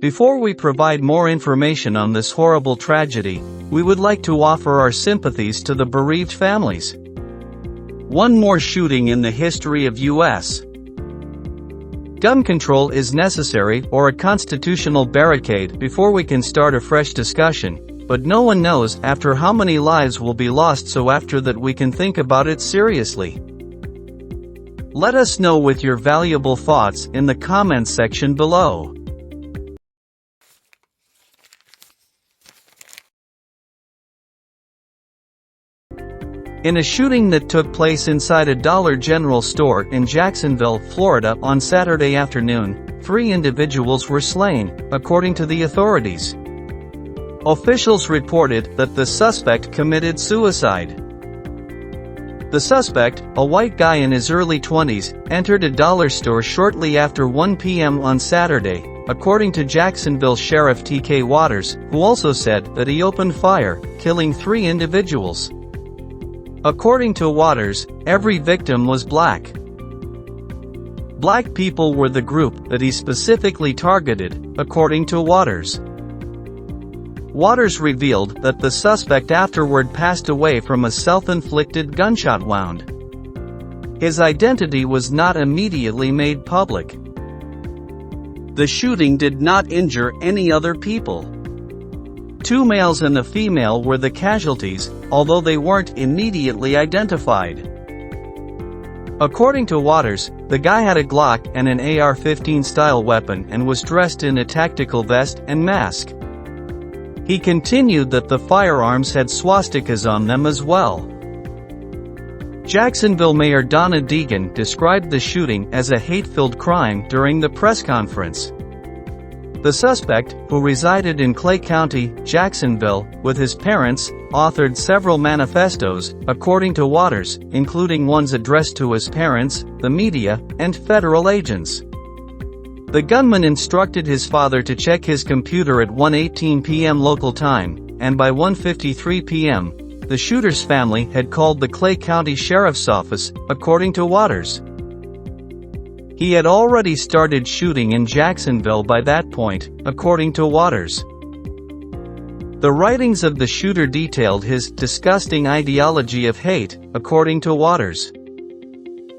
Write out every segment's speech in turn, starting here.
Before we provide more information on this horrible tragedy, we would like to offer our sympathies to the bereaved families. One more shooting in the history of U.S. Gun control is necessary, or a constitutional barricade, before we can start a fresh discussion, but no one knows after how many lives will be lost, so after that we can think about it seriously. Let us know with your valuable thoughts in the comments section below. In a shooting that took place inside a Dollar General store in Jacksonville, Florida on Saturday afternoon, 3 individuals were slain, according to the authorities. Officials reported that the suspect committed suicide. The suspect, a white guy in his early 20s, entered a dollar store shortly after 1 p.m. on Saturday, according to Jacksonville Sheriff T.K. Waters, who also said that he opened fire, killing 3 individuals. According to Waters, every victim was black. Black people were the group that he specifically targeted, according to Waters. Waters revealed that the suspect afterward passed away from a self-inflicted gunshot wound. His identity was not immediately made public. The shooting did not injure any other people. 2 males and a female were the casualties, although they weren't immediately identified. According to Waters, the guy had a Glock and an AR-15 style weapon and was dressed in a tactical vest and mask. He continued that the firearms had swastikas on them as well. Jacksonville Mayor Donna Deegan described the shooting as a hate-filled crime during the press conference. The suspect, who resided in Clay County, Jacksonville, with his parents, authored several manifestos, according to Waters, including ones addressed to his parents, the media, and federal agents. The gunman instructed his father to check his computer at 1:18 p.m. local time, and by 1:53 p.m., the shooter's family had called the Clay County Sheriff's Office, according to Waters. He had already started shooting in Jacksonville by that point, according to Waters. The writings of the shooter detailed his disgusting ideology of hate, according to Waters.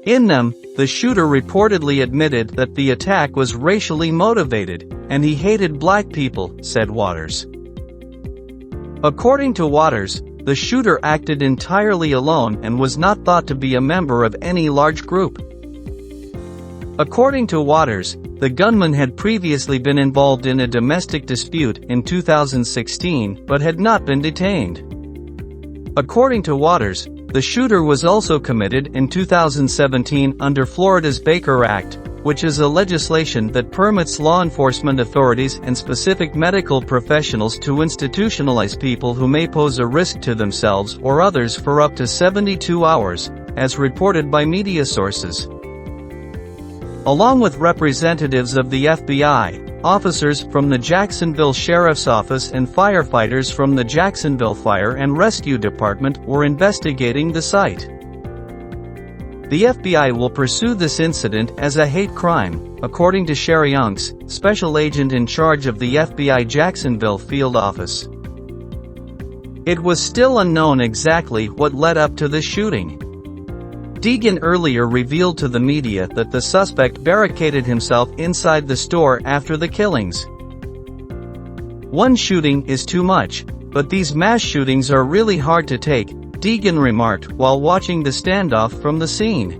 In them, the shooter reportedly admitted that the attack was racially motivated, and he hated black people, said Waters. According to Waters, the shooter acted entirely alone and was not thought to be a member of any large group. According to Waters, the gunman had previously been involved in a domestic dispute in 2016 but had not been detained. According to Waters, the shooter was also committed in 2017 under Florida's Baker Act, which is a legislation that permits law enforcement authorities and specific medical professionals to institutionalize people who may pose a risk to themselves or others for up to 72 hours, as reported by media sources. Along with representatives of the FBI, officers from the Jacksonville Sheriff's Office and firefighters from the Jacksonville Fire and Rescue Department were investigating the site. The FBI will pursue this incident as a hate crime, according to Sherry Unks, special agent in charge of the FBI Jacksonville field office. It was still unknown exactly what led up to the shooting. Deegan earlier revealed to the media that the suspect barricaded himself inside the store after the killings. One shooting is too much, but these mass shootings are really hard to take, Deegan remarked while watching the standoff from the scene.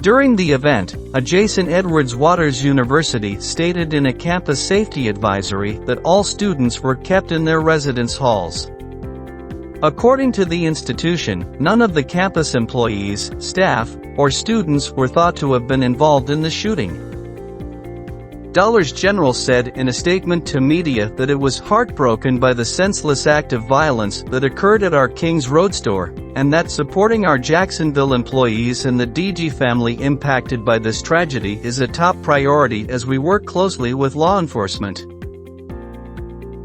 During the event, adjacent Edwards Waters University stated in a campus safety advisory that all students were kept in their residence halls. According to the institution, none of the campus employees, staff, or students were thought to have been involved in the shooting. Dollar General said in a statement to media that it was heartbroken by the senseless act of violence that occurred at our Kings Road store, and that supporting our Jacksonville employees and the DG family impacted by this tragedy is a top priority as we work closely with law enforcement.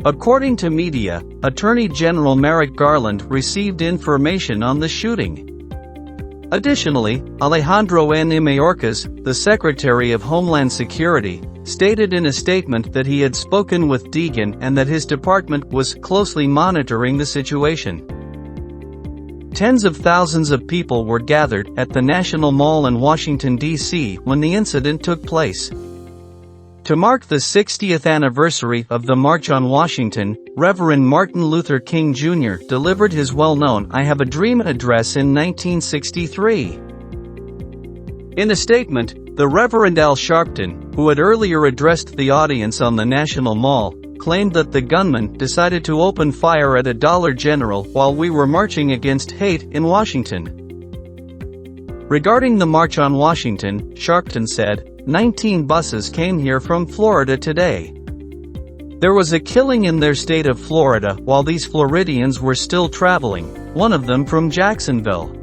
According to media, Attorney General Merrick Garland received information on the shooting. Additionally, Alejandro N. Mayorkas, the Secretary of Homeland Security, stated in a statement that he had spoken with Deegan and that his department was closely monitoring the situation. Tens of thousands of people were gathered at the National Mall in Washington, D.C. when the incident took place. To mark the 60th anniversary of the March on Washington, Reverend Martin Luther King Jr. delivered his well-known "I Have a Dream" address in 1963. In a statement, the Reverend Al Sharpton, who had earlier addressed the audience on the National Mall, claimed that the gunman decided to open fire at a Dollar General while we were marching against hate in Washington. Regarding the March on Washington, Sharpton said, 19 buses came here from Florida today. There was a killing in their state of Florida while these Floridians were still traveling, one of them from Jacksonville.